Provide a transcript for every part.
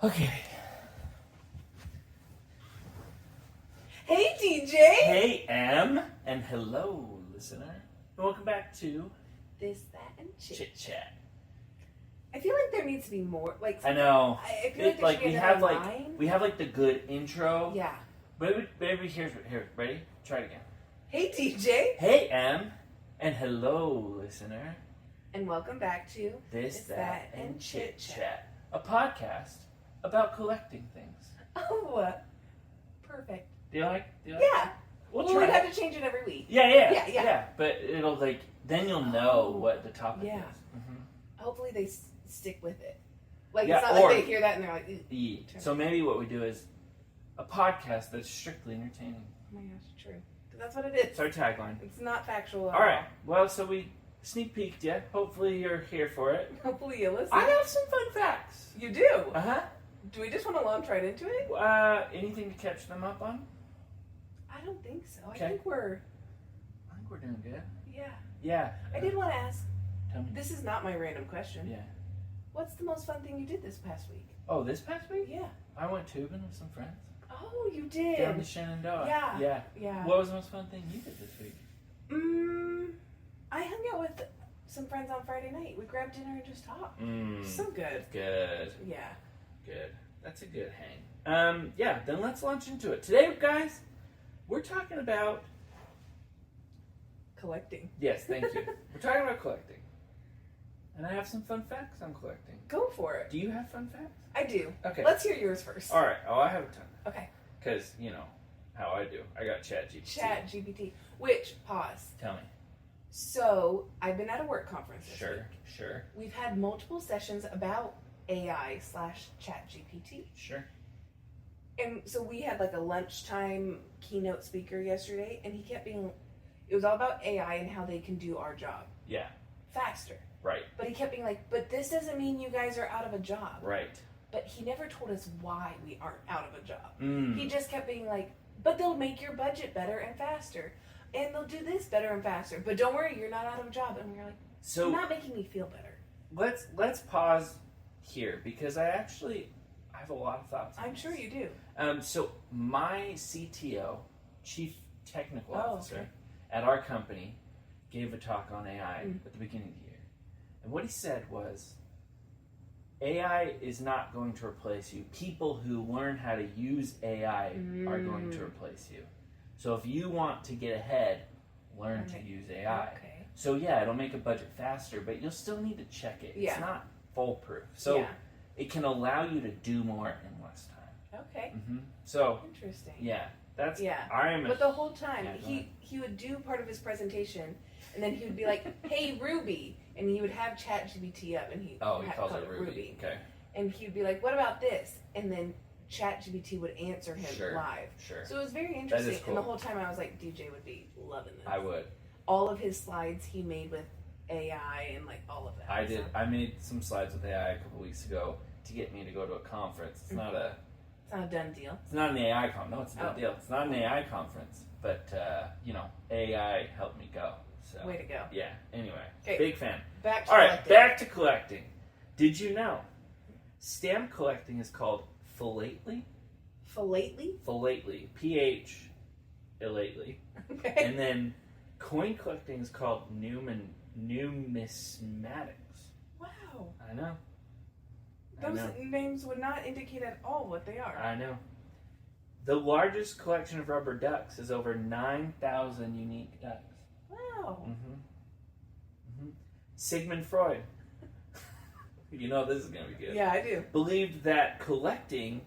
Okay. Hey, DJ! Hey, M, and hello, listener. And welcome back to This, that, and Chit Chat. I feel like there needs to be more. Like I know. I feel like there should be we another have line. we have the good intro. Yeah. Maybe here. Ready? Try it again. Hey, DJ! Hey, M, and hello, listener. And welcome back to This, that, and Chit Chat, a podcast about collecting things. Oh, perfect. Do you like? Yeah. We'll Well, try. we'd have to change it every week. Yeah. But it'll then you'll know what the topic Yeah. is. Mm-hmm. Hopefully they stick with it. Like, Yeah, it's not or- like they hear that and they're like, "Ew." Yeah. So maybe what we do is a podcast that's strictly entertaining. Oh my gosh, true. But that's what it is. It's our tagline. It's not factual at All right. Well, so we sneak peeked you. Hopefully you're here for it. Hopefully you listen. I have some fun facts. You do? Uh-huh. Do we just want to launch right into it? Anything to catch them up on? I don't think so. Okay. I think we're doing good. yeah. Yeah. I did want to ask, Tell me. this is not my random question. Yeah. What's the most fun thing you did this past week? Oh, this past week? Yeah. I went tubing with some friends. Oh, you did. Down the Shenandoah. Yeah. Yeah. What was the most fun thing you did this week? I hung out with some friends on Friday night. We grabbed dinner and just talked. So good. Good. Yeah. Good. That's a good hang. Yeah, then let's launch into it. Today, guys, we're talking about... Collecting. Yes, thank you. We're talking about collecting. And I have some fun facts on collecting. Go for it. Do you have fun facts? I do. Okay. Let's hear yours first. All right. Oh, I have a ton. Okay. Because, you know, how I do. I got ChatGPT. Chat GPT. Which, pause. Tell me. So, I've been at a work conference this week. Sure. We've had multiple sessions about AI/Chat GPT. Sure. And so we had like a lunchtime keynote speaker yesterday, and he kept being, it was all about AI and how they can do our job Yeah. faster. Right. But he kept being like, but this doesn't mean you guys are out of a job. Right. But he never told us why we aren't out of a job. Mm. He just kept being like, but they'll make your budget better and faster. And they'll do this better and faster. But don't worry, you're not out of a job. And we're like, So you're not making me feel better. let's pause here because I have a lot of thoughts on I'm this. sure you do. So my CTO, Chief Technical Officer, okay. at our company, gave a talk on AI at the beginning of the year. And what he said was, AI is not going to replace you. People who learn how to use AI are going to replace you. So if you want to get ahead, learn to use AI. Okay. So yeah, it'll make a budget faster, but you'll still need to check it. Yeah. It's not foolproof. So Yeah. it can allow you to do more in less time. Okay. So Interesting. yeah, that's Yeah. I am. But the whole time, Yeah, go ahead. he would do part of his presentation, and then he would be like, "Hey, Ruby," and he would have ChatGPT up, and he he had calls called it Ruby. Okay, and he would be like, "What about this?" And then ChatGPT would answer him Sure. live. sure. So it was very interesting. cool. And the whole time I was like, DJ would be loving this. I would. All of his slides he made with AI and like all of that. I did. So, I made some slides with AI a couple weeks ago to get me to go to a conference. It's not a. it's not a done deal. It's not an AI conference. No, it's a big Oh. deal. It's not an AI conference, but AI helped me go. So Way to go. yeah. Anyway, Okay. big fan. Back to All right, collecting. back to collecting. Did you know stamp collecting is called philately? Philately? Philately. PH illately. Okay. And then coin collecting is called numismatics. Wow. I know. Those names would not indicate at all what they are. I know. The largest collection of rubber ducks is over 9,000 unique ducks. Wow. Sigmund Freud, you know this is going to be good, Yeah, I do. believed that collecting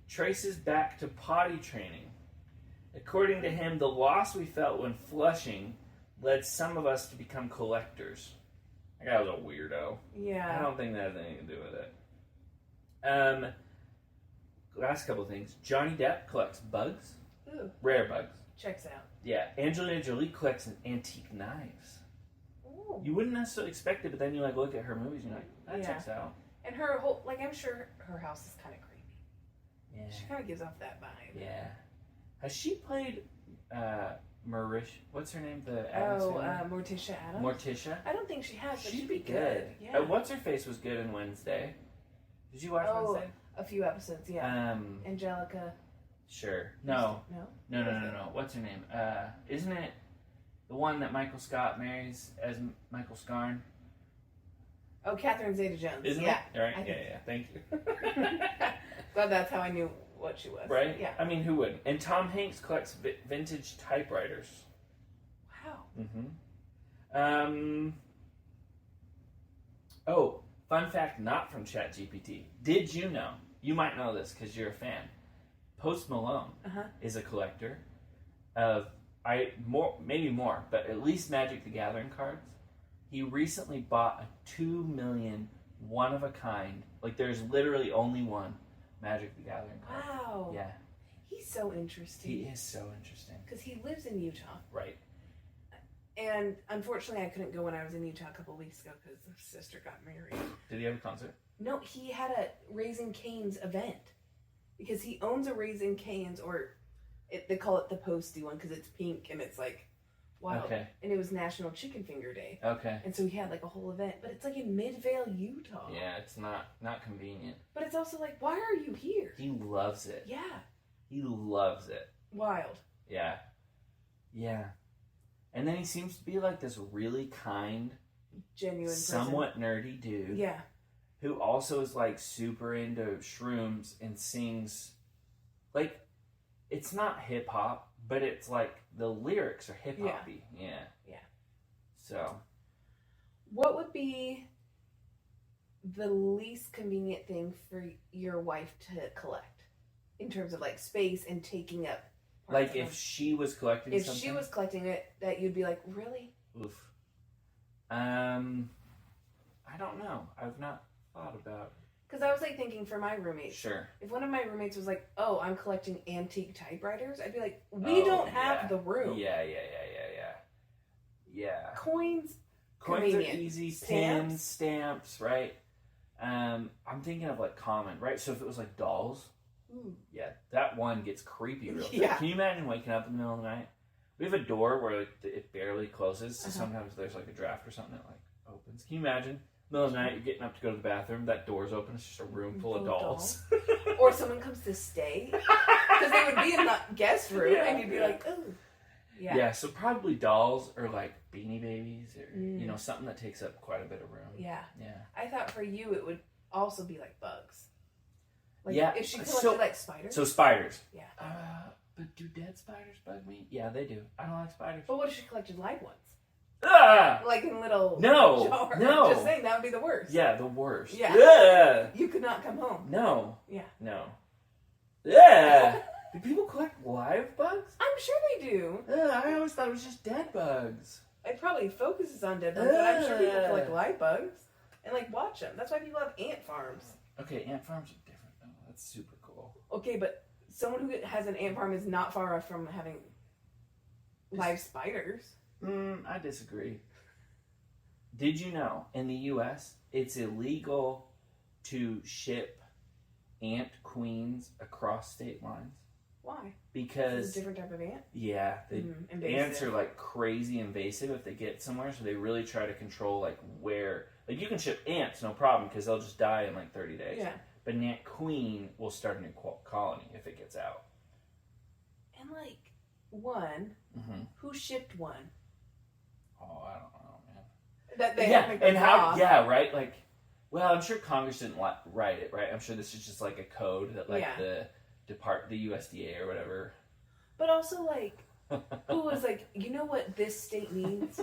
traces back to potty training. According to him, the loss we felt when flushing led some of us to become collectors. That guy was a weirdo. I Yeah. don't think that has anything to do with it. Last couple of things. Johnny Depp collects bugs. Ooh, Rare bugs. checks out. Yeah. Angelina Jolie collects antique knives. Ooh. You wouldn't necessarily expect it, but then you look at her movies and you're like, that Yeah. checks out. And her whole, I'm sure her house is kind of creepy. Yeah. She kind of gives off that vibe. Yeah. Has she played what's her name? The Addams Oh, family? Morticia Adams? Morticia? I don't think she has, but She'd she'd be good. Yeah. What's her face was good in Wednesday. Did you watch Oh, Wednesday? A few episodes, yeah. Angelica. Sure. No. No. No. What's her name? Isn't it the one that Michael Scott marries as Michael Scarn? Oh, Catherine Zeta-Jones. Isn't it? Right. Yeah. Thank you. Glad that's how I knew what she was. Right. Yeah. I mean, who wouldn't? And Tom Hanks collects vintage typewriters. Wow. Mm-hmm. Oh, fun fact, not from ChatGPT. Did you know? You might know this because you're a fan. Post Malone is a collector of maybe more, but at least Magic the Gathering cards. He recently bought a 2 million one of a kind. Like there's literally only one Magic the Gathering card. Wow. Yeah. He's so interesting. He is so interesting. Because he lives in Utah. Right. And unfortunately, I couldn't go when I was in Utah a couple of weeks ago because his sister got married. Did he have a concert? No, he had a Raising Cane's event. Because he owns a Raising Cane's, or they call it the Posty one because it's pink and it's like wild. Okay. And it was National Chicken Finger Day. Okay. And so he had like a whole event. But it's like in Midvale, Utah. Yeah, it's not convenient. But it's also like, why are you here? He loves it. Yeah. He loves it. Wild. Yeah. Yeah. And then he seems to be like this really kind, genuine, somewhat nerdy dude. Yeah. Who also is like super into shrooms and sings, like, it's not hip hop, but it's like the lyrics are hip hoppy. Yeah. Yeah. So. What would be the least convenient thing for your wife to collect in terms of like space and taking up? Like if she was collecting something? If she was collecting it, that you'd be like, really? Oof. I don't know. I've not thought about. Because I was like thinking for my roommates. Sure. If one of my roommates was like, oh, I'm collecting antique typewriters, I'd be like, we don't have the room. Yeah. Coins are easy. Pins, stamps, right? I'm thinking of like common, right? So if it was like dolls. Yeah, that one gets creepy real quick. Can you imagine waking up in the middle of the night? We have a door where it barely closes, so sometimes there's like a draft or something that like opens. Can you imagine? Middle of the night, you're getting up to go to the bathroom, that door's open, it's just a room full of dolls. Or someone comes to stay, because they would be in the guest room, and you'd be like, ooh. Yeah, so probably dolls or like Beanie Babies or, something that takes up quite a bit of room. Yeah. Yeah. I thought for you it would also be like bugs. Like if she collected like spiders. So spiders. Yeah. But do dead spiders bug me? Yeah, they do. I don't like spiders. But what if she collected live ones? Like in little jars. No. Just saying, that would be the worst. Yeah, the worst. Yeah. You could not come home. No. Yeah. No. Yeah. Do people collect live bugs? I'm sure they do. I always thought it was just dead bugs. It probably focuses on dead bugs, but I'm sure people collect live bugs and like watch them. That's why people have ant farms. Okay, ant farms are different. Oh, that's super cool. Okay, but someone who has an ant farm is not far off from having live spiders. I disagree. Did you know in the U.S. it's illegal to ship ant queens across state lines? Why? Because it's a different type of ant? Yeah. Ants are like crazy invasive if they get somewhere, so they really try to control like where. Like you can ship ants, no problem, because they'll just die in like 30 days. Yeah. But an ant queen will start a new colony if it gets out. And like who shipped one? Oh, I don't know, man. That they and how? Yeah, right. Like, well, I'm sure Congress didn't write it, right? I'm sure this is just like a code that like the USDA or whatever. But also like, who was like, you know what this state needs?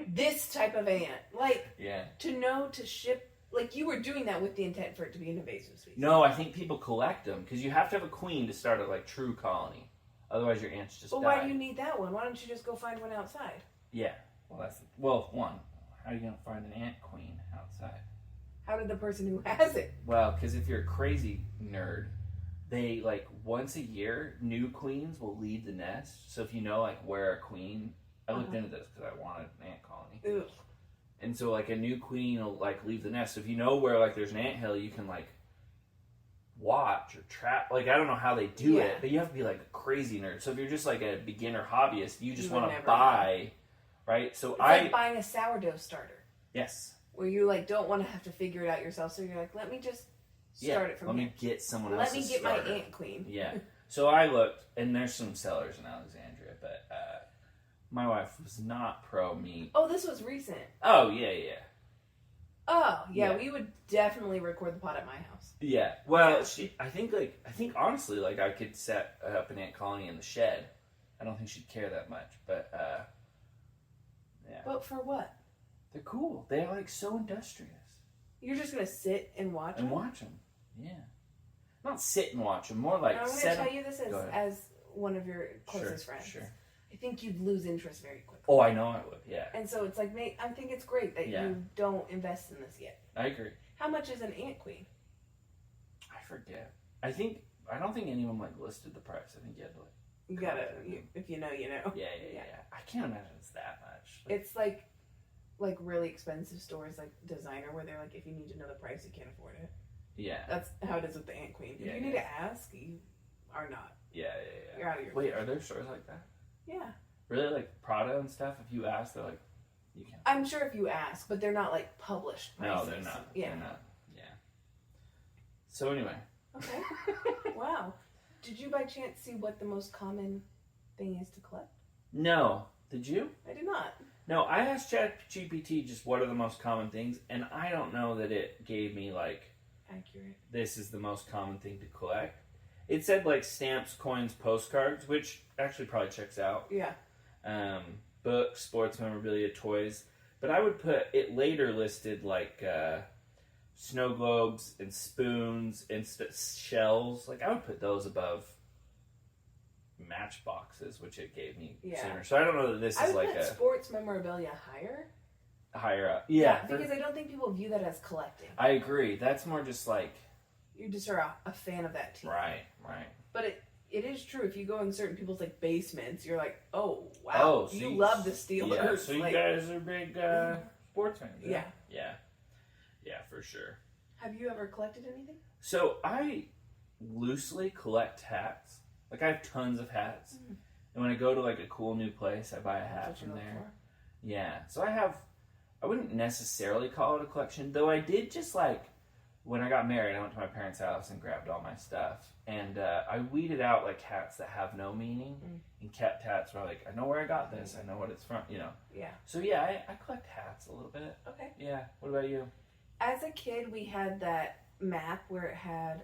This type of ant, like, to know to ship. Like you were doing that with the intent for it to be an invasive species. No, I think people collect them because you have to have a queen to start a like true colony. Otherwise, your ants just die. But why do you need that one? Why don't you just go find one outside? Yeah. One. How are you gonna find an ant queen outside? How did the person who has it? Well, because if you're a crazy nerd, they like once a year new queens will leave the nest. So if you know like where a queen, I looked into this because I wanted an ant colony. Ooh. And so like a new queen will like leave the nest. So if you know where like there's an anthill, you can like watch or trap. Like I don't know how they do it, but you have to be like a crazy nerd. So if you're just like a beginner hobbyist, you just want to buy, right? So it's like buying a sourdough starter. Yes. Where you like don't want to have to figure it out yourself, so you're like, let me just start it from let here. me get someone else. Let me get my Ant Queen. Yeah. So I looked, and there's some sellers in Alexandria, but my wife was not pro meat. Oh, this was recent. Oh, yeah. Oh, yeah, we would definitely record the pod at my house. Yeah. Well, I think honestly, like, I could set up an ant colony in the shed. I don't think she'd care that much, but, yeah. But for what? They're cool. They're, like, so industrious. You're just going to sit and watch them? And watch them, yeah. Not sit and watch them, more like I'm going to tell you this as one of your closest friends. Sure. I think you'd lose interest very quickly. Oh, I know I would, yeah. And so it's like, I think it's great that you don't invest in this yet. I agree. How much is an Ant Queen? I forget. I don't think anyone, like, listed the price. I think you had to, like... You gotta, if you know, you know. Yeah. I can't imagine it's that much. Like, it's like really expensive stores like designer where they're like, if you need to know the price, you can't afford it. Yeah. That's how it is with the Ant Queen. If you need to ask, you are not. Yeah. You're out of your... Wait, are there stores like that? Yeah. Really? Like Prada and stuff? If you ask, they're like, you can't. I'm sure if you ask, but they're not like published prices. No, they're not. Yeah. They're not. Yeah. So anyway. Okay. Wow. Did you by chance see what the most common thing is to collect? No. Did you? I did not. No, I asked ChatGPT just what are the most common things, and I don't know that it gave me like... Accurate. This is the most common thing to collect. It said like stamps, coins, postcards, which actually probably checks out. Yeah. Books, sports memorabilia, toys. But I would put, it later listed like snow globes and spoons and shells. Like I would put those above matchboxes, which it gave me sooner. So I don't know that this is like put sports memorabilia higher up. Yeah. Because I don't think people view that as collecting. I agree. That's more just like... You just are a fan of that team. Right. But it is true. If you go in certain people's like basements, you're like, oh wow, so you love the Steelers. Yeah, so you guys are big sports fans. Yeah, for sure. Have you ever collected anything? So I loosely collect hats. Like I have tons of hats, and when I go to like a cool new place, I buy a hat from there. Yeah, so I wouldn't necessarily call it a collection, though I did just like. When I got married, I went to my parents' house and grabbed all my stuff. And I weeded out, like, hats that have no meaning and kept hats where, like, I know where I got this. I know what it's from, you know. Yeah. So, yeah, I collect hats a little bit. Okay. Yeah. What about you? As a kid, we had that map where it had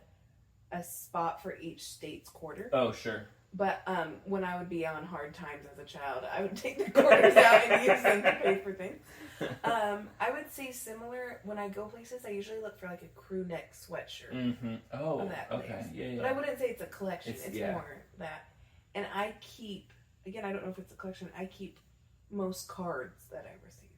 a spot for each state's quarter. Oh, sure. But when I would be on hard times as a child, I would take the quarters out and use them to pay for things. I would say similar. When I go places, I usually look for like a crew neck sweatshirt. Mm-hmm. Oh, of that place. Okay. Yeah. But I wouldn't say it's a collection. It's yeah. more that. And I keep, again, I don't know if it's a collection, I keep most cards that I receive.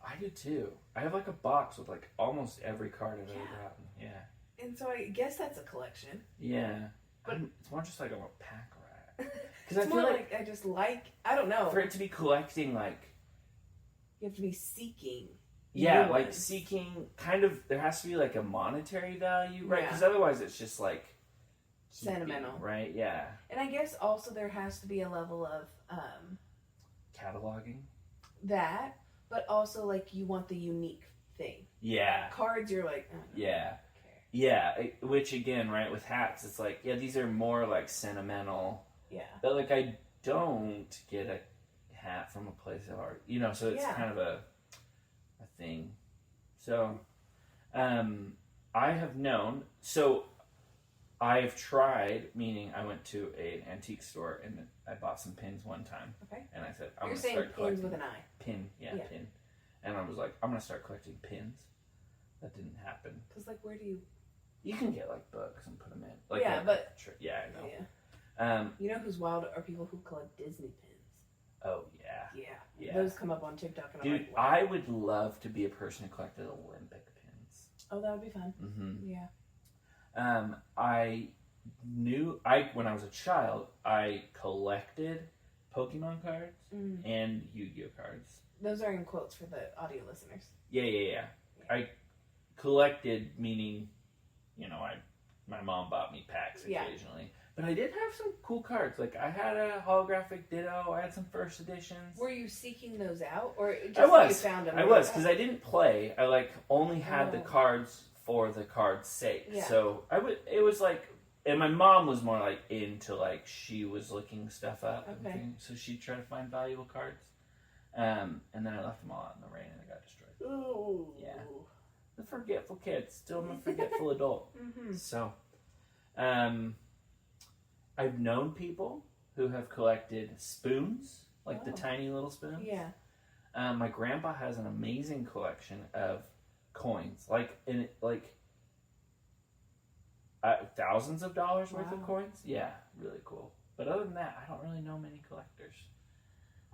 I do too. I have like a box with like almost every card I've ever gotten. Yeah. And so I guess that's a collection. Yeah. But it's more just like a pack rat. Because I feel like I just like, I don't know. For it to be collecting like... You have to be seeking. Yeah, like seeking kind of, there has to be like a monetary value, right? Because otherwise it's just like... Sentimental. Right, yeah. And I guess also there has to be a level of... cataloging? That, but also like you want the unique thing. Yeah. Cards, you're like... Oh, no, yeah. Yeah, which again, right, with hats, it's like, yeah, these are more like sentimental. Yeah. But like I don't get a hat from a place of art, you know, so it's kind of a thing. So, I have known, so I've tried, meaning I went to an antique store and I bought some pins one time. Okay. And I said, I'm You're going to start collecting. pins with an I. Pin, yeah, pin. And I was like, I'm going to start collecting pins. That didn't happen. Because like, where do you... You can get like books and put them in. Like, yeah, but... Yeah, I know. Yeah. You know who's wild are people who collect Disney pins. Oh, yeah. Yeah. Those come up on TikTok and Dude, I'm like, wow. I would love to be a person who collected Olympic pins. Oh, that would be fun. Mm-hmm. Yeah. When I was a child, I collected Pokemon cards and Yu-Gi-Oh cards. Those are in quotes for the audio listeners. Yeah. I collected, meaning, you know, my mom bought me packs occasionally. But I did have some cool cards. Like, I had a holographic Ditto. I had some first editions. Were you seeking those out? Or just I was. you found them? I was, because I didn't play. I, like, only had the cards for the card's sake. Yeah. So it was like, and my mom was more like into like, she was looking stuff up. Okay. So she'd try to find valuable cards. And then I left them all out in the rain and they got destroyed. Ooh. Yeah. The forgetful kid, still I'm a forgetful adult. Mm-hmm. So, I've known people who have collected spoons, like the tiny little spoons. Yeah. My grandpa has an amazing collection of coins, thousands of dollars worth of coins. Yeah, really cool. But other than that, I don't really know many collectors.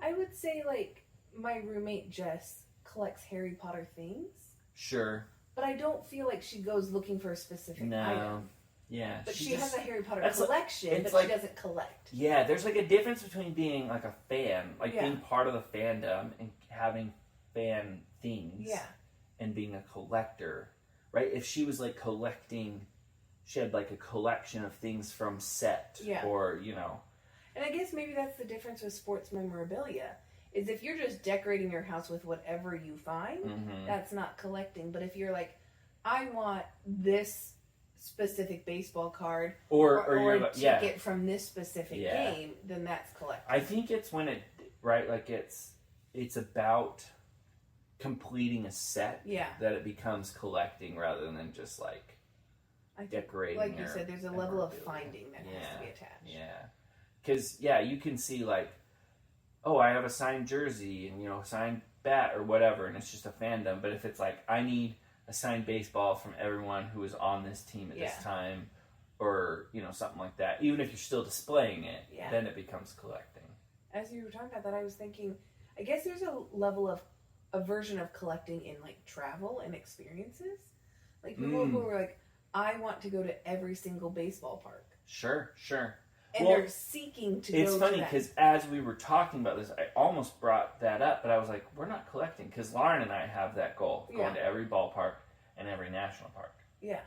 I would say like my roommate Jess collects Harry Potter things. Sure. But I don't feel like she goes looking for a specific item. Yeah. But she has a Harry Potter collection, but she doesn't collect. Yeah, there's like a difference between being like a fan, being part of the fandom and having fan things. Yeah. And being a collector, right? If she was like collecting, she had like a collection of things from set or, you know. And I guess maybe that's the difference with sports memorabilia. Is if you're just decorating your house with whatever you find, that's not collecting. But if you're like, I want this specific baseball card or a ticket from this specific game, then that's collecting. I think it's when it's about completing a set that it becomes collecting rather than just like decorating. Like you said, there's a level of finding that has to be attached. Yeah. Because, you can see like, oh, I have a signed jersey and, you know, signed bat or whatever, and it's just a fandom. But if it's like, I need a signed baseball from everyone who is on this team at this time, or, you know, something like that, even if you're still displaying it, then it becomes collecting. As you were talking about that, I was thinking, I guess there's a level of, a version of collecting in, like, travel and experiences. Like, people who are like, I want to go to every single baseball park. Sure. And they're seeking to go to It's funny because as we were talking about this, I almost brought that up, but I was like, we're not collecting. Because Lauren and I have that goal, going to every ballpark and every national park. Yeah.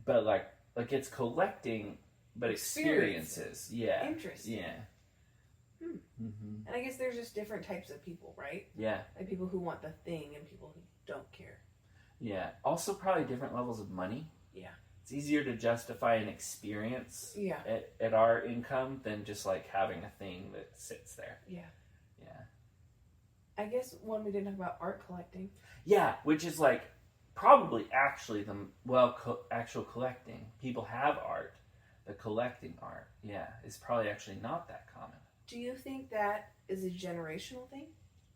But like it's collecting, but experiences. Yeah. Interesting. Yeah. And I guess there's just different types of people, right? Yeah. Like people who want the thing and people who don't care. Yeah. Also probably different levels of money. Yeah. It's easier to justify an experience at our income than just like having a thing that sits there. Yeah. I guess one we didn't talk about art collecting. Yeah, which is like probably actually actual collecting. People have art. The collecting art, is probably actually not that common. Do you think that is a generational thing?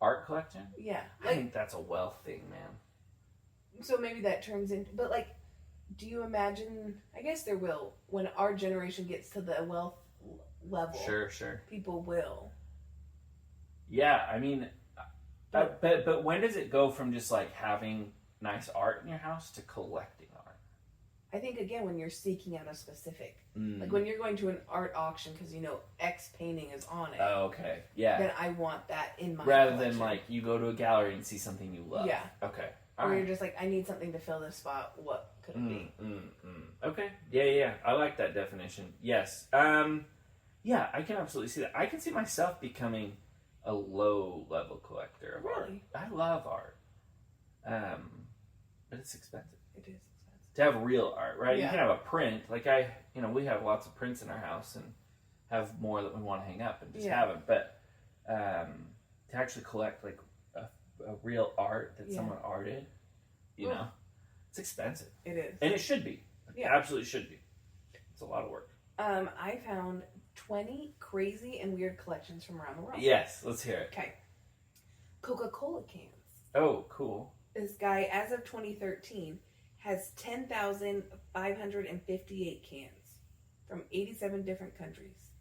Art collecting? Yeah. I think that's a wealth thing, man. So maybe that turns into, but like, do you imagine, I guess there will, when our generation gets to the wealth level. Sure. People will. Yeah, I mean, but when does it go from just like having nice art in your house to collecting art? I think, again, when you're seeking out a specific, like when you're going to an art auction because you know X painting is on it. Oh, okay. Yeah. Then I want that in my collection. Than like you go to a gallery and see something you love. Yeah. Okay. Or you're just like, I need something to fill this spot. What could it be? Okay. Yeah. I like that definition. Yes. Yeah, I can absolutely see that. I can see myself becoming a low-level collector of art. I love art. But it's expensive. It is expensive. To have real art, right? Yeah. You can have a print. Like we have lots of prints in our house and have more that we want to hang up and just have it. But to actually collect like a real art that someone arted, you know, it's expensive. It is. And it should be. It absolutely should be. It's a lot of work. I found 20 crazy and weird collections from around the world. Yes, let's hear it. Okay. Coca-Cola cans. Oh, cool. This guy, as of 2013, has 10,558 cans from 87 different countries.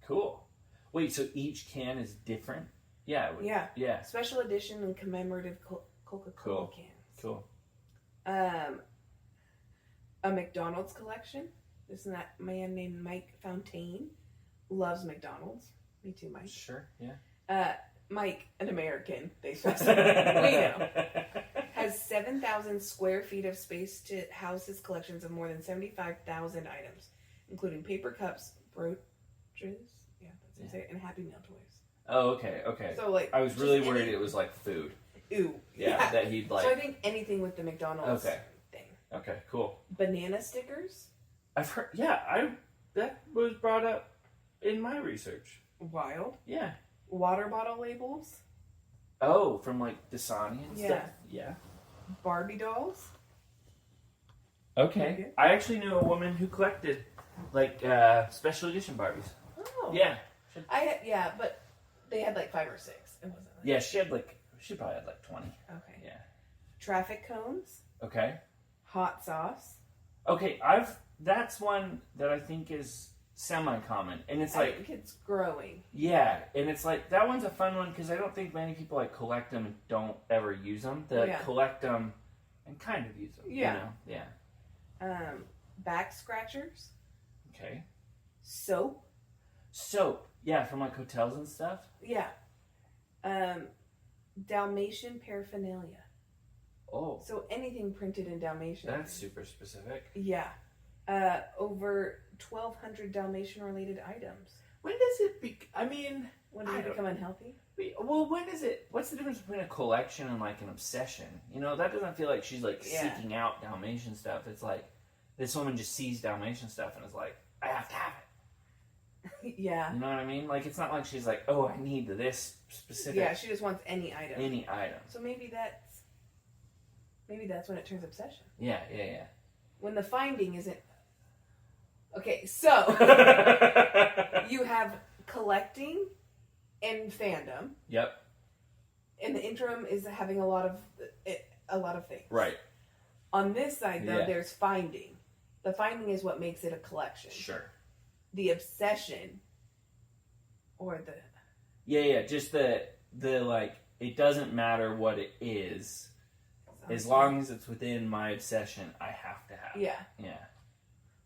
Cool. Wait, so each can is different? Yeah. Yeah. Special edition and commemorative Coca-Cola cans. Cool. A McDonald's collection. This is that man named Mike Fontaine. Loves McDonald's. Me too, Mike. Sure, yeah. Mike, an American, they specify. We know. Has 7,000 square feet of space to house his collections of more than 75,000 items, including paper cups, brooches, that's what I say, and Happy Meal toys. Oh, okay. So, like, I was really worried it was like food. Ooh. Yeah, that he'd like. So I think anything with the McDonald's thing. Okay, cool. Banana stickers. I've heard. Yeah, that was brought up in my research. Wild. Yeah. Water bottle labels. Oh, from like Dasani and stuff. Yeah. Barbie dolls. Okay. I actually knew a woman who collected like special edition Barbies. Oh. Yeah. But they had like 5 or 6. It wasn't. Like... Yeah, she probably had like 20. Okay. Yeah. Traffic cones. Okay. Hot sauce. Okay, that's one that I think is semi-common, and it's like I think it's growing. Yeah, and it's like that one's a fun one because I don't think many people like collect them and don't ever use them. They like collect them and kind of use them. Yeah. You know? Yeah. Back scratchers. Okay. Soap. Yeah, from like hotels and stuff. Yeah. Dalmatian paraphernalia. Oh. So anything printed in Dalmatian. That's super specific. Yeah. Over 1,200 Dalmatian-related items. When does it when do you become unhealthy? Well, what's the difference between a collection and like an obsession? You know, that doesn't feel like she's like seeking out Dalmatian stuff. It's like this woman just sees Dalmatian stuff and is like, I have to have it. Yeah. You know what I mean? Like, it's not like she's like, oh, I need this specific. Yeah, she just wants any item. Any item. So maybe that's when it turns obsession. Yeah. When the finding isn't... Okay, so you have collecting and fandom. Yep. And the interim is having a lot of things. Right. On this side, though, there's finding. The finding is what makes it a collection. Sure. The obsession, or the... Yeah, just the like, it doesn't matter what it is. As long as it's within my obsession, I have to have it. Yeah. Yeah.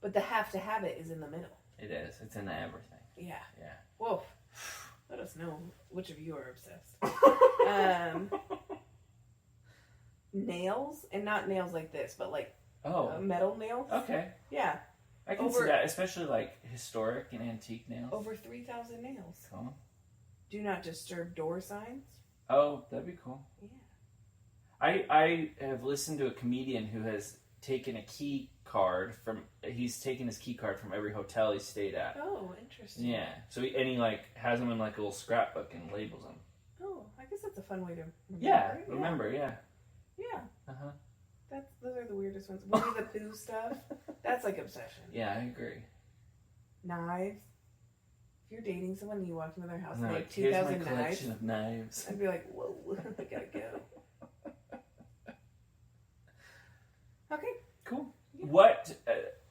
But the have to have it is in the middle. It is. It's in everything. Yeah. Yeah. Whoa. Let us know which of you are obsessed. Nails, and not nails like this, but like metal nails. Okay. Yeah. I can see that, especially like historic and antique nails. Over 3,000 nails. Cool. Do not disturb door signs. Oh, that'd be cool. Yeah. I have listened to a comedian who has taken he's taken his key card from every hotel he stayed at. Oh, interesting. Yeah. So he like has them in like a little scrapbook and labels them. Oh, I guess that's a fun way to remember. Yeah. Yeah. Uh-huh. Those are the weirdest ones. Winnie the Pooh stuff. That's like obsession. Yeah, I agree. Knives. If you're dating someone and you walk into their house and they they have have 2,000 here's my knives, collection of knives. I'd be like, whoa, I gotta go. Okay. Cool. Yeah. What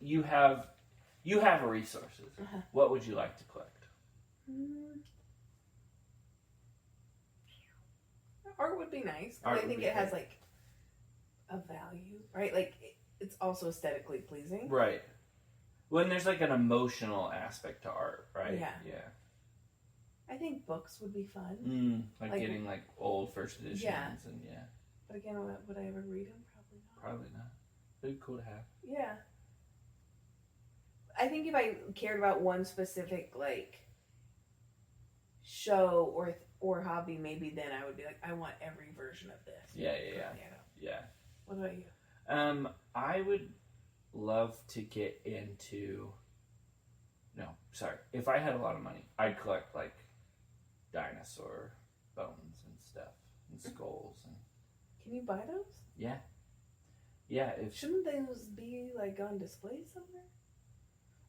you have resources. Uh-huh. What would you like to collect? Art would be nice. I think it has like a value, right? Like it's also aesthetically pleasing. Right. When there's like an emotional aspect to art, right? Yeah. Yeah. I think books would be fun. Like getting like old first editions and But again, would I ever read them? Probably not. Probably not. It'd be cool to have. Yeah. I think if I cared about one specific like show or hobby, maybe then I would be like, I want every version of this. Yeah. What about you? I would love to get into. No, sorry. If I had a lot of money, I'd collect like dinosaur bones and stuff and skulls and. Can you buy those? Yeah. Yeah. Shouldn't those be like on display somewhere?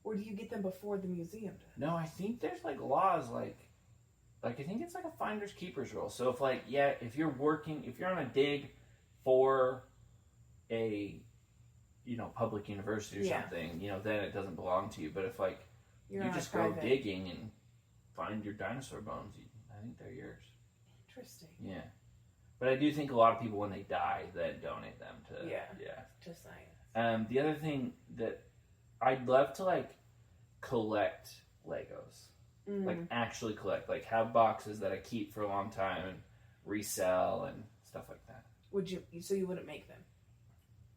Or do you get them before the museum does? No, I think there's like laws like I think it's like a finder's keeper's rule. So if you're on a dig for a public university or something, then it doesn't belong to you. But if like you just go digging and find your dinosaur bones, I think they're yours. Interesting. Yeah. But I do think a lot of people when they die then donate them to to science. The other thing that I'd love to like collect Legos. Like actually collect, like have boxes that I keep for a long time and resell and stuff like that. Would you? So you wouldn't make them?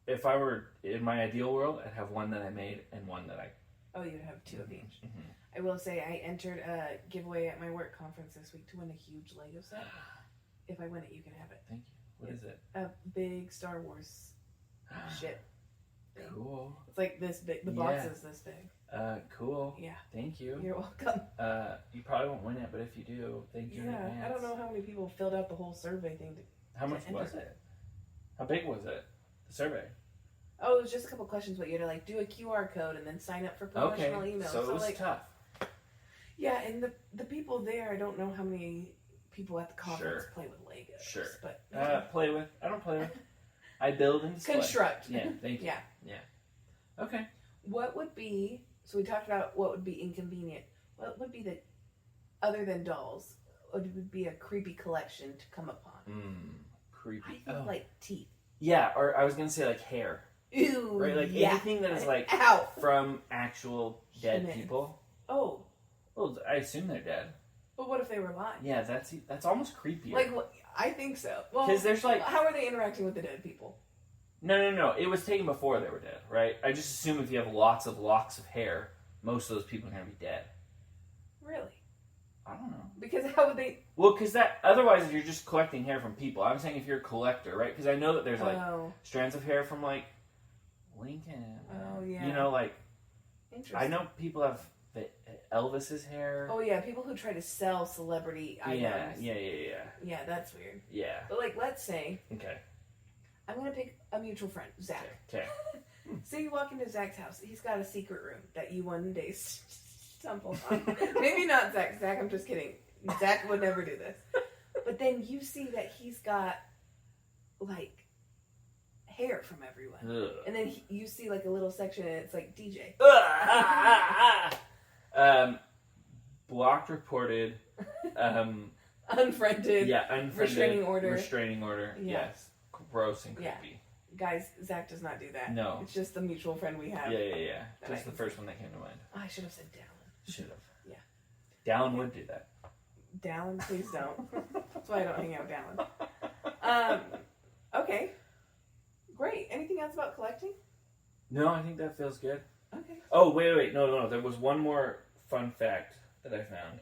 If I were in my ideal world, I'd have one that I made and one that I. Oh, you'd have two of each. Mm-hmm. I will say I entered a giveaway at my work conference this week to win a huge Lego set. If I win it, you can have it. Thank you. What is it? A big Star Wars ship. thing. Cool. It's like this big. The box is this big. Cool. Yeah. Thank you. You're welcome. You probably won't win it, but if you do, thank you in advance. I don't know how many people filled out the whole survey thing. How much was it? How big was it? The survey? Oh, it was just a couple questions, but you had to like do a QR code and then sign up for promotional emails. So it was like, tough. Yeah, and the people there, I don't know how many people at the conference play with Legos. Sure. But play with. I don't play with. I build and display. Construct. Yeah, thank you. Yeah. Okay. What would be, so we talked about what would be inconvenient. What would be the, other than dolls, what would be a creepy collection to come upon? Creepy. I think like teeth. Yeah, or I was going to say like hair. Ew. Right? Like anything that is like from actual dead people. Oh. Well, I assume they're dead. But what if they were alive? Yeah, that's almost creepier. Like, I think so. Well, because there's like, how are they interacting with the dead people? No. It was taken before they were dead, right? I just assume if you have lots of locks of hair, most of those people are going to be dead. Really? I don't know. Because how would they? Well, because otherwise, if you're just collecting hair from people, I'm saying if you're a collector, right? Because I know that there's like strands of hair from like Lincoln. Oh yeah. You know, like interesting. I know people have Elvis's hair. Oh yeah, people who try to sell celebrity items. Yeah. Yeah, that's weird. Yeah. But like, let's say. Okay. I'm gonna pick a mutual friend, Zach. Okay. So you walk into Zach's house. He's got a secret room that you one day stumbled on. Maybe not Zach. Zach, I'm just kidding. Zach would never do this. But then you see that he's got like hair from everyone, and then you see like a little section, and it's like DJ. Blocked, reported, unfriended. Yeah, unfriended. Restraining order. Yeah. Yes. Gross and creepy. Yeah. Guys, Zach does not do that. No. It's just the mutual friend we have. Yeah. Just the first one that came to mind. Oh, I should have said Dallin. Should have. Yeah. Dallin would do that. Dallin, please don't. That's why I don't hang out with Dallin. Okay. Great. Anything else about collecting? No, I think that feels good. Okay. Oh, wait. No. There was one more fun fact that I found.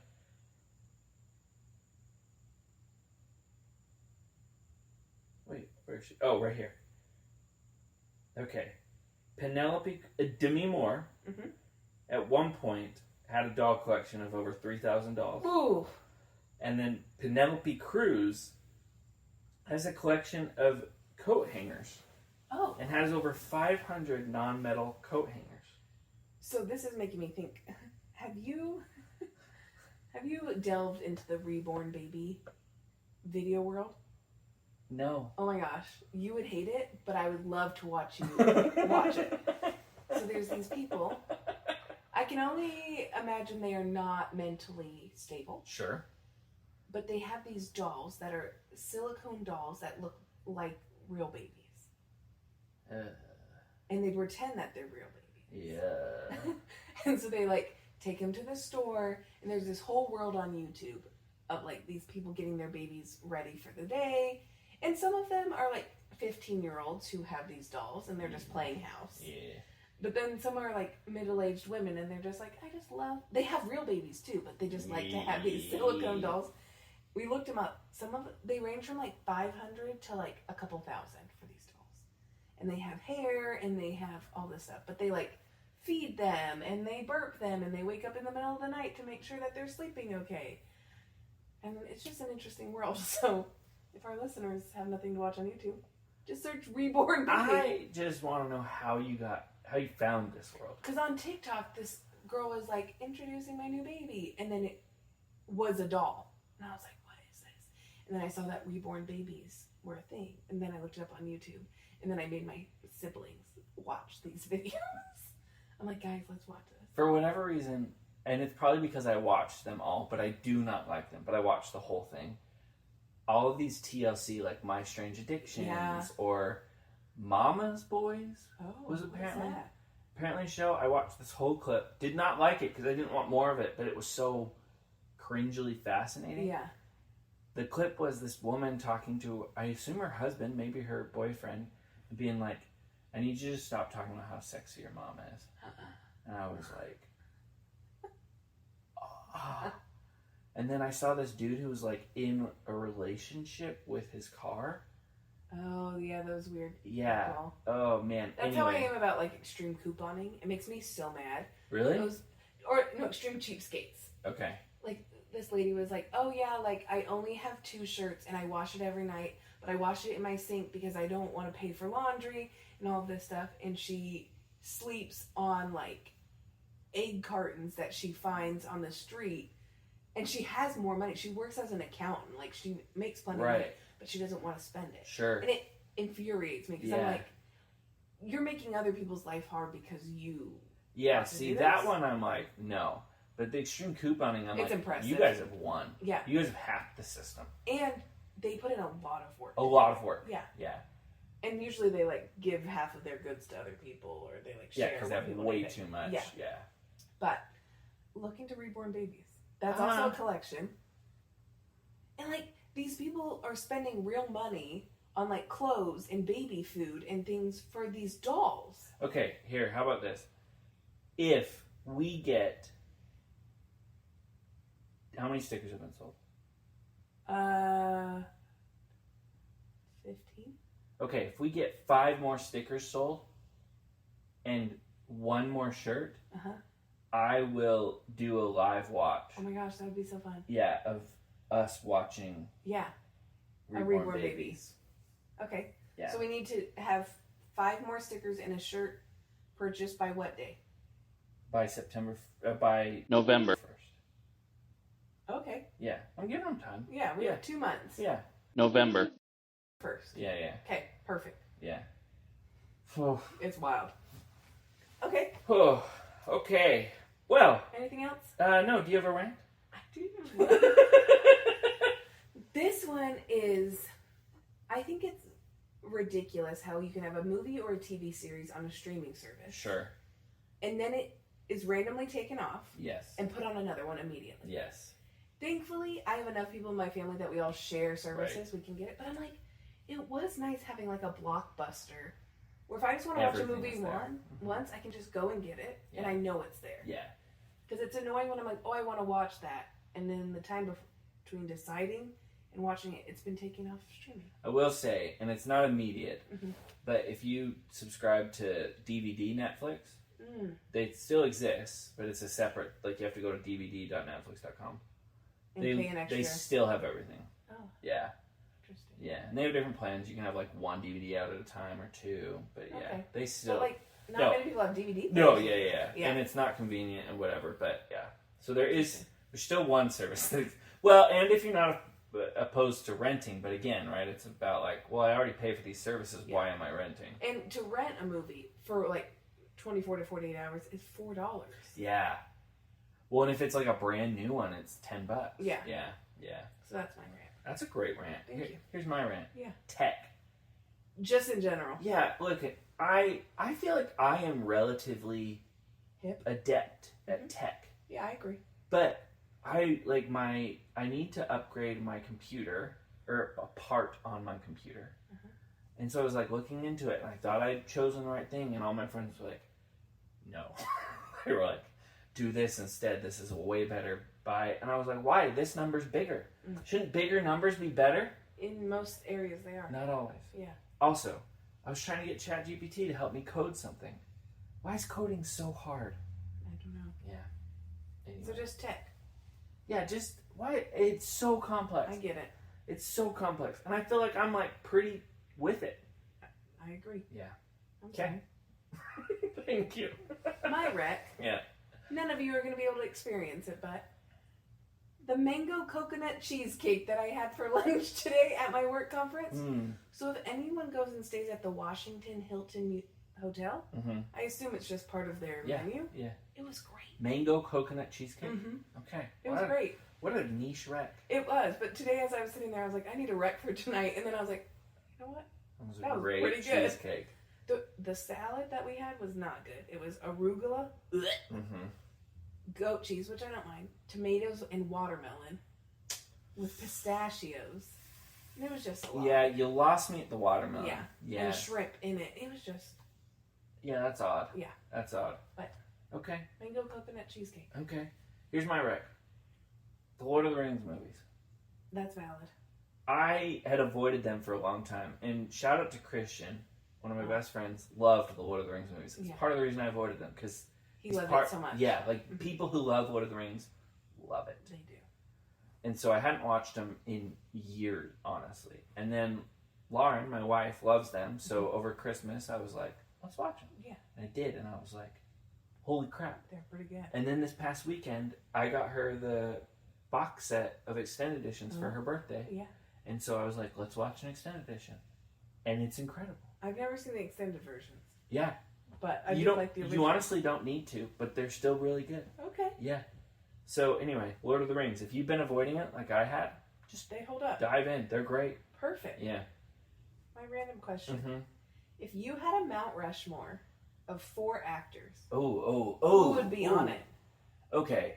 Wait, where is she? Oh, right here. Okay. Penelope, Demi Moore, at one point had a doll collection of over $3,000. Ooh. And then Penelope Cruz has a collection of coat hangers. Oh. And has over 500 non-metal coat hangers. So this is making me think, have you delved into the reborn baby video world? No. Oh my gosh. You would hate it, but I would love to watch you watch it. So there's these people. I can only imagine they are not mentally stable. Sure. But they have these dolls that are silicone dolls that look like real babies. And they pretend that they're real babies. Yeah. And so they like take them to the store, and there's this whole world on YouTube of like these people getting their babies ready for the day. And some of them are like 15-year-olds who have these dolls and they're just playing house. Yeah. But then some are like middle-aged women and they're just like, I just love... They have real babies too, but they just like to have these silicone dolls. We looked them up. They range from like 500 to like a couple thousand for these dolls. And they have hair and they have all this stuff. But they like feed them and they burp them and they wake up in the middle of the night to make sure that they're sleeping okay. And it's just an interesting world. So if our listeners have nothing to watch on YouTube, just search Reborn Baby. I just want to know how you found this world. Because on TikTok, this girl was like, introducing my new baby. And then it was a doll. And I was like, what is this? And then I saw that Reborn Babies were a thing. And then I looked it up on YouTube. And then I made my siblings watch these videos. I'm like, guys, let's watch this. For whatever reason, and it's probably because I watched them all, but I do not like them. But I watched the whole thing. All of these TLC, like My Strange Addictions or Mama's Boys, was apparently a show. I watched this whole clip. Did not like it because I didn't want more of it, but it was so cringily fascinating. Yeah. The clip was this woman talking to, I assume her husband, maybe her boyfriend, being like, I need you to stop talking about how sexy your mom is. And I was like, oh. And then I saw this dude who was like in a relationship with his car. Oh, yeah, those weird Yeah. people. Oh, man. That's how I am about, like, extreme couponing. It makes me so mad. Really? Extreme cheapskates. Okay. Like, this lady was like, oh, yeah, like, I only have 2 shirts and I wash it every night, but I wash it in my sink because I don't want to pay for laundry and all of this stuff. And she sleeps on, like, egg cartons that she finds on the street. And she has more money. She works as an accountant. Like, she makes plenty of money, but she doesn't want to spend it. Sure. And it infuriates me because I'm like, you're making other people's life hard because you... Yeah, see, that one I'm like, no. But the extreme couponing, I'm it's impressive. You guys have won. Yeah. You guys have hacked the system. And they put in a lot of work. A lot of work. Yeah. Yeah. And usually they, like, give half of their goods to other people, or they, like, share. Yeah, because they have way too much. Yeah. But looking to reborn babies. That's also a collection. And, like, these people are spending real money on, like, clothes and baby food and things for these dolls. Okay, here, how about this? If we get... How many stickers have been sold? 15. Okay, if we get 5 more stickers sold and 1 more shirt, I will do a live watch. Oh my gosh, that would be so fun. Yeah, of us watching. Yeah. Reborn babies. Okay. Yeah. So we need to have 5 more stickers and a shirt purchased by what day? By November 1st. Okay. Yeah, I'm giving them time. Yeah, we have 2 months. Yeah. November 1st. Yeah. Okay, perfect. Yeah. Oh. It's wild. Okay. Oh, okay. Well. Anything else? No. Do you have a rant? I do. This one is, I think it's ridiculous how you can have a movie or a TV series on a streaming service. Sure. And then it is randomly taken off. Yes. And put on another one immediately. Yes. Thankfully, I have enough people in my family that we all share services. Right. We can get it. But I'm like, it was nice having like a Blockbuster where if I just want to watch a movie once, I can just go and get it. And I know it's there. Yeah. Because it's annoying when I'm like, oh, I want to watch that. And then the time between deciding and watching it, it's been taken off streaming. I will say, and it's not immediate, but if you subscribe to DVD Netflix, they still exist, but it's a separate, like you have to go to dvd.netflix.com. And pay an extra. They still have everything. Oh. Yeah. Interesting. Yeah, and they have different plans. You can have like 1 DVD out at a time or 2, but yeah, they still... But like, not many people have DVD. No, yeah. And it's not convenient and whatever, but yeah. So there's still one service. Well, and if you're not opposed to renting, but again, right, it's about like, well, I already pay for these services, why am I renting? And to rent a movie for like 24 to 48 hours is $4. Yeah. Well, and if it's like a brand new one, it's $10. Yeah. Yeah. So that's my rant. That's a great rant. Thank you. Here's my rant. Yeah. Tech. Just in general. Yeah, look, I feel like I am relatively hip, adept at tech. Yeah, I agree. But I need to upgrade my computer, or a part on my computer. And so I was like looking into it, and I thought I'd chosen the right thing, and all my friends were like, no. They were like, do this instead. This is a way better buy. And I was like, why? This number's bigger. Shouldn't bigger numbers be better? In most areas they are. Not always. Yeah. Also, I was trying to get ChatGPT to help me code something. Why is coding so hard? I don't know. Yeah. Anyway. So just tech. Yeah, just why? It's so complex. I get it. It's so complex, and I feel like I'm like pretty with it. I agree. Yeah. Okay. Thank you. My wreck. Yeah. None of you are going to be able to experience it, but the mango coconut cheesecake that I had for lunch today at my work conference. So if anyone goes and stays at the Washington Hilton Hotel, I assume it's just part of their menu. Yeah. It was great. Mango coconut cheesecake? Okay. It was great. What a niche wreck. It was, but today as I was sitting there, I was like, I need a wreck for tonight. And then I was like, you know what? That was great pretty good. Cheesecake. The salad that we had was not good. It was arugula, goat cheese, which I don't mind, tomatoes and watermelon with pistachios. And it was just a lot. Yeah, you lost me at the watermelon. Yeah. And shrimp in it. It was just... Yeah, that's odd. Yeah. That's odd. But... Okay. Mango coconut cheesecake. Okay. Here's my rec. The Lord of the Rings movies. That's valid. I had avoided them for a long time. And shout out to Christian, one of my best friends, loved the Lord of the Rings movies. It's part of the reason I avoided them, because he loved it so much. Yeah, like people who love Lord of the Rings love it. They do. And so I hadn't watched them in years, honestly. And then Lauren, my wife, loves them. So over Christmas, I was like, let's watch them. Yeah. And I did, and I was like, holy crap. They're pretty good. And then this past weekend, I got her the box set of extended editions for her birthday. Yeah. And so I was like, let's watch an extended edition. And it's incredible. I've never seen the extended versions. Yeah. But I do like the original. You honestly don't need to, but they're still really good. Okay. Yeah. So anyway, Lord of the Rings. If you've been avoiding it like I had, just they hold up. Dive in. They're great. Perfect. Yeah. My random question. Mm-hmm. If you had a Mount Rushmore of 4 actors, who would be on it? Okay.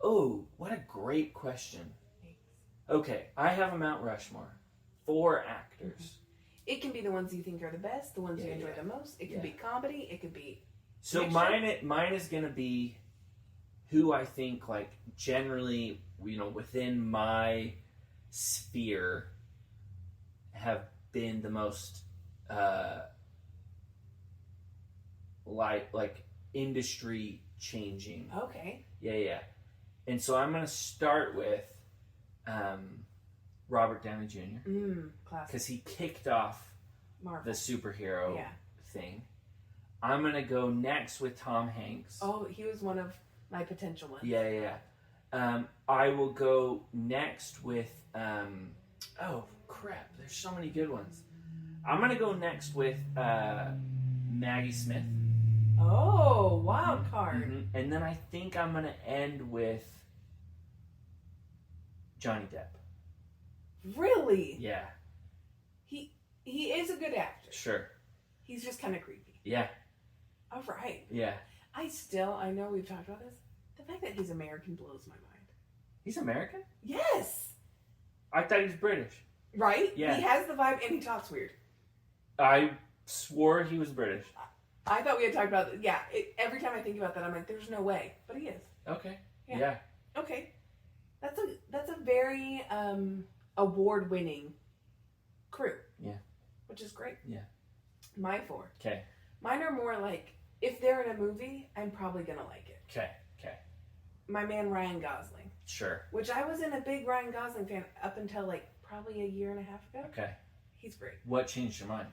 Oh, what a great question. Thanks. Okay, I have a Mount Rushmore. 4 actors. Mm-hmm. It can be the ones you think are the best, the ones you enjoy the most. It could be comedy. It could be. So mine is gonna be who I think, like, generally, within my sphere have been the most like industry changing. Okay. Yeah. And so I'm gonna start with Robert Downey Jr. Classic. Because he kicked off Marvel. the superhero thing. I'm gonna go next with Tom Hanks. Oh, he was one of my potential ones. Yeah. I will go next with oh crap, there's so many good ones. I'm gonna go next with Maggie Smith. Oh, wild card. Mm-hmm. And then I think I'm gonna end with Johnny Depp. Really? Yeah. He is a good actor. Sure. He's just kind of creepy. Yeah. All right. Yeah. I know we've talked about this. The fact that he's American blows my mind. He's American? Yes. I thought he was British. Right? Yeah. He has the vibe and he talks weird. I swore he was British. I thought we had talked about it. Yeah. Every time I think about that, I'm like, there's no way. But he is. Okay. Yeah. Okay. That's a very award-winning crew. Yeah. Which is great. Yeah. My 4. Okay. Mine are more like, if they're in a movie, I'm probably going to like it. Okay. My man Ryan Gosling. Sure. Which I wasn't a big Ryan Gosling fan up until like probably a year and a half ago. Okay. He's great. What changed your mind?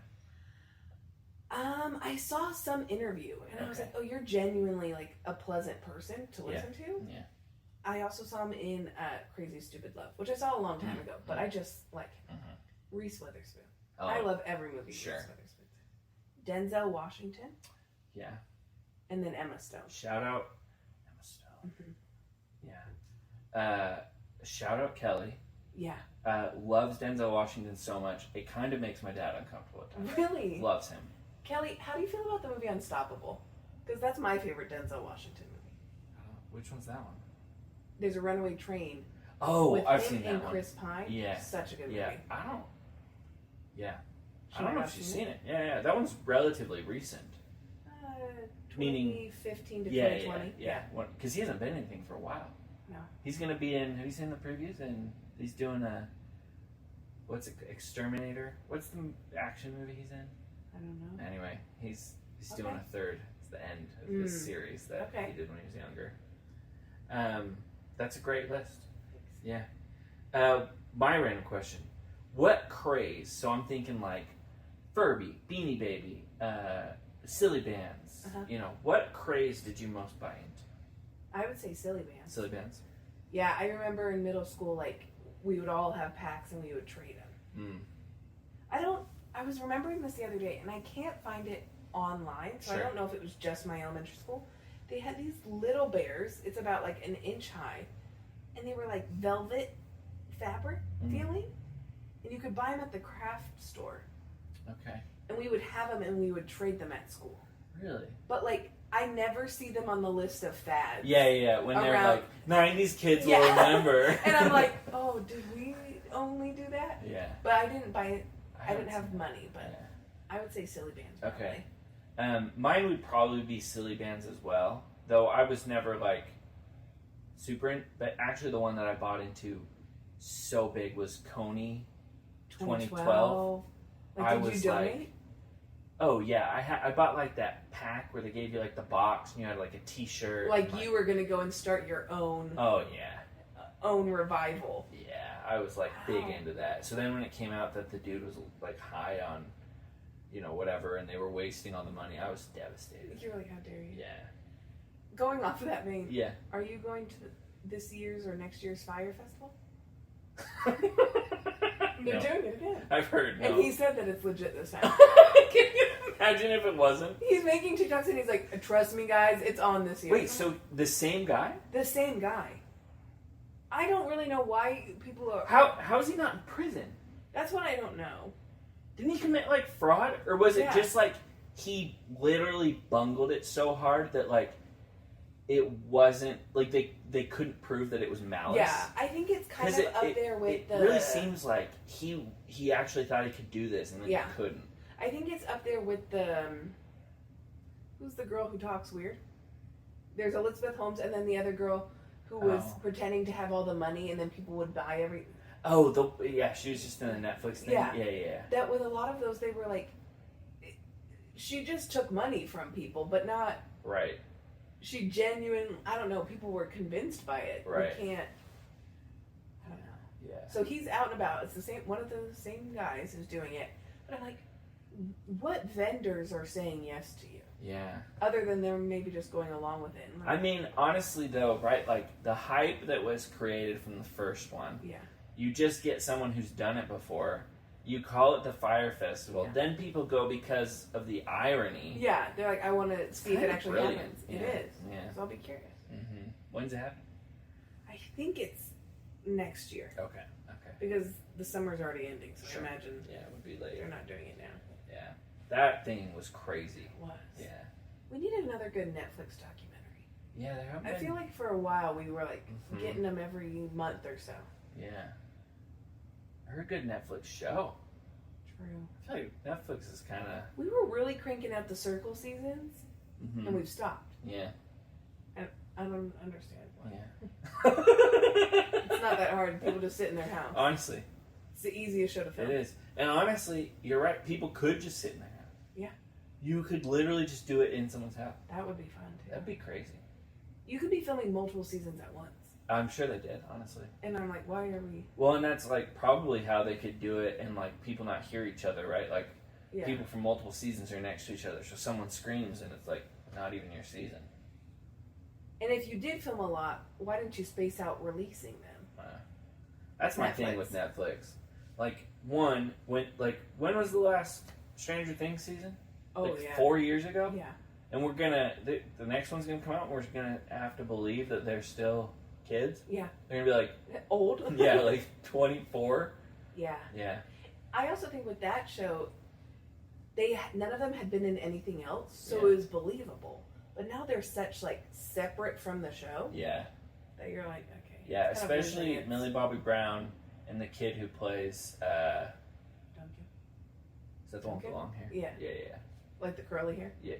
I saw some interview and I was like, oh, you're genuinely like a pleasant person to listen to. Yeah. I also saw him in Crazy Stupid Love, which I saw a long time ago, but I just like him. Reese Witherspoon. Oh, I love every movie Reese Witherspoon. Denzel Washington. Yeah. And then Emma Stone. Shout out Emma Stone. Mm-hmm. Yeah. Shout out Kelly. Yeah. Loves Denzel Washington so much, it kind of makes my dad uncomfortable at times. Really? Loves him. Kelly, how do you feel about the movie Unstoppable? Because that's my favorite Denzel Washington movie. Which one's that one? There's a runaway train. Oh, with I've him seen that and one. Chris Pine. Yeah. Such a good movie. Yeah. I don't know if she's seen it. Yeah. That one's relatively recent. 2015 to 2020. Yeah. Because he hasn't been in anything for a while. No. He's going to be in, have you seen the previews? And he's doing what's it, Exterminator? What's the action movie he's in? I don't know. Anyway, he's doing a third. It's the end of this series that he did when he was younger. That's a great list. Thanks. Yeah. My random question. What craze, so I'm thinking like Furby, Beanie Baby, silly bands, what craze did you most buy into? I would say silly bands. Silly bands? Yeah, I remember in middle school, like, we would all have packs and we would trade them. I was remembering this the other day, and I can't find it online, so I don't know if it was just my elementary school. They had these little bears, it's about like an inch high, and they were like velvet fabric feeling, and you could buy them at the craft store. Okay. And we would have them and we would trade them at school. Really? But like, I never see them on the list of fads. Yeah. When they're like, 90s kids will remember. And I'm like, oh, did we only do that? Yeah. But I didn't buy it. I didn't have money, but I would say silly bands. Probably. Okay. Mine would probably be silly bands as well, though I was never like super but actually the one that I bought into so big was Coney 2012. Like, did you donate? Like, oh yeah, I bought like that pack where they gave you like the box and you had like a T-shirt. Like you were gonna go and start your own. Oh yeah. Own revival. Yeah, I was like big into that. So then when it came out that the dude was like high on, whatever, and they were wasting all the money, I was devastated. You're like, how dare you? Yeah. Going off of that vein. Yeah. Are you going to this year's or next year's Fire Festival? They're doing it again. I've heard. No. And he said that it's legit this time. Can you imagine if it wasn't? He's making TikToks and he's like, trust me guys, it's on this year. Wait, so the same guy? The same guy. I don't really know why people are... How is he not in prison? That's what I don't know. Didn't he commit like fraud? Or was it just like he literally bungled it so hard that like it wasn't like they couldn't prove that it was malice? Yeah, I think it's kind of up there with the... It really seems like he actually thought he could do this and then he couldn't. I think it's up there with the... who's the girl who talks weird? There's Elizabeth Holmes and then the other girl who was pretending to have all the money and then people would buy every... Oh, she was just in the Netflix thing? Yeah. That with a lot of those, they were like... She just took money from people, but not... Right. She genuine... I don't know, people were convinced by it. Right. We can't... I don't know. Yeah. So he's out and about. It's the same... One of the same guys who's doing it. But I'm like, what vendors are saying yes to you? Yeah. Other than them maybe just going along with it. I mean, honestly though, right? Like the hype that was created from the first one. Yeah. You just get someone who's done it before. You call it the Fire Festival. Yeah. Then people go because of the irony. Yeah. They're like, I want to see if it actually happens. Yeah. It is. Yeah. So I'll be curious. Mm-hmm. When's it happen? I think it's next year. Okay. Because the summer's already ending, so I imagine it would be later. they're not doing it now. Yeah. That thing was crazy. It was. Yeah. We needed another good Netflix documentary. Yeah, there have been. I feel like for a while we were like getting them every month or so. Yeah. Or a good Netflix show. True. I feel like Netflix is kind of... We were really cranking out the Circle seasons, and we've stopped. Yeah. And I don't understand why. Yeah. It's not that hard. People just sit in their house. Honestly. It's the easiest show to film. It is. And honestly, you're right. People could just sit in their house. Yeah. You could literally just do it in someone's house. That would be fun, too. That'd be crazy. You could be filming multiple seasons at once. I'm sure they did, honestly. And I'm like, why are we... Well, and that's like probably how they could do it and like people not hear each other, right? Like people from multiple seasons are next to each other. So someone screams and it's like not even your season. And if you did film a lot, why didn't you space out releasing them? That's my thing with Netflix. Like, when was the last Stranger Things season? Oh, like yeah. 4 years ago? Yeah. And we're gonna, the next one's gonna come out and we're gonna have to believe that they're still kids? Yeah. They're gonna be like... Old? Yeah, like 24? Yeah. Yeah. I also think with that show, none of them had been in anything else, so it was believable. But now they're such, like, separate from the show. Yeah. That you're like, okay. Yeah, especially Millie Bobby Brown and the kid who plays, Duncan. Is that the one with the long hair? Yeah. Yeah. Like the curly hair? Yeah.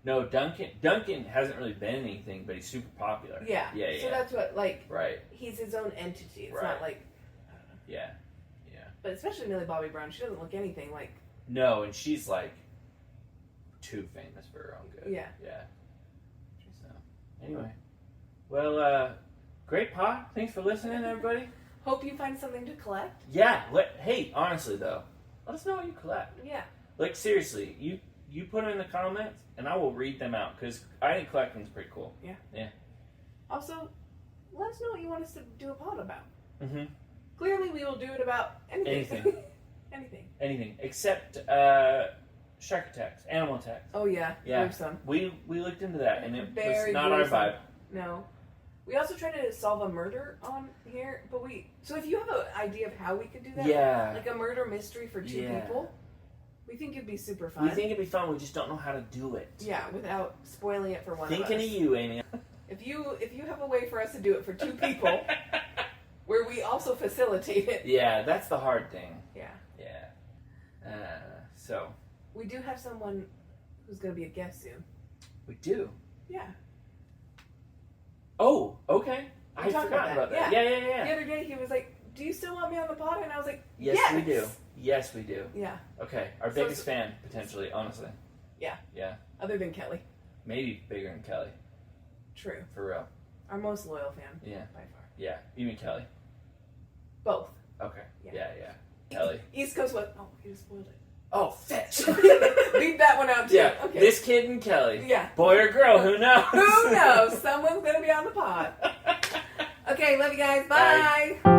No, Duncan hasn't really been anything, but he's super popular. Yeah. Yeah. So that's what, like, right. He's his own entity. It's not like, I don't know. Yeah. But especially Millie Bobby Brown, she doesn't look anything like... No, and she's, like, too famous for her own good. Yeah. So, anyway. Well, great pod. Thanks for listening, everybody. Hope you find something to collect. Yeah. Hey, honestly, though, let us know what you collect. Yeah. Like, seriously, you put them in the comments, and I will read them out, because I think collecting's pretty cool. Yeah. Also, let us know what you want us to do a pod about. Mm-hmm. Clearly, we will do it about anything. Anything. Except shark attacks, animal attacks. Oh, yeah. Yeah. Some. We looked into that, and it Very was not our vibe. No. We also tried to solve a murder on here, but so if you have an idea of how we could do that, like a murder mystery for two people, we think it'd be super fun. We think it'd be fun, we just don't know how to do it. Yeah, without spoiling it for one of us. Thinking of you, Amy. If you have a way for us to do it for two people, where we also facilitate it. Yeah, that's the hard thing. Yeah. So. We do have someone who's going to be a guest soon. We do? Yeah. Oh, okay. I forgot about that. Yeah. The other day he was like, do you still want me on the pod? And I was like, yes, we do. Yes, we do. Yeah. Okay, our biggest fan, potentially, honestly. Yeah. Yeah. Other than Kelly. Maybe bigger than Kelly. True. For real. Our most loyal fan. Yeah. By far. Yeah. You mean Kelly? Both. Okay. Yeah. Kelly. East Coast West. Oh, you just spoiled it. Oh, fetch. Leave that one out too. Yeah. Okay. This kid and Kelly. Yeah. Boy or girl, who knows? Who knows? Someone's going to be on the pod. Okay, love you guys. Bye. Bye.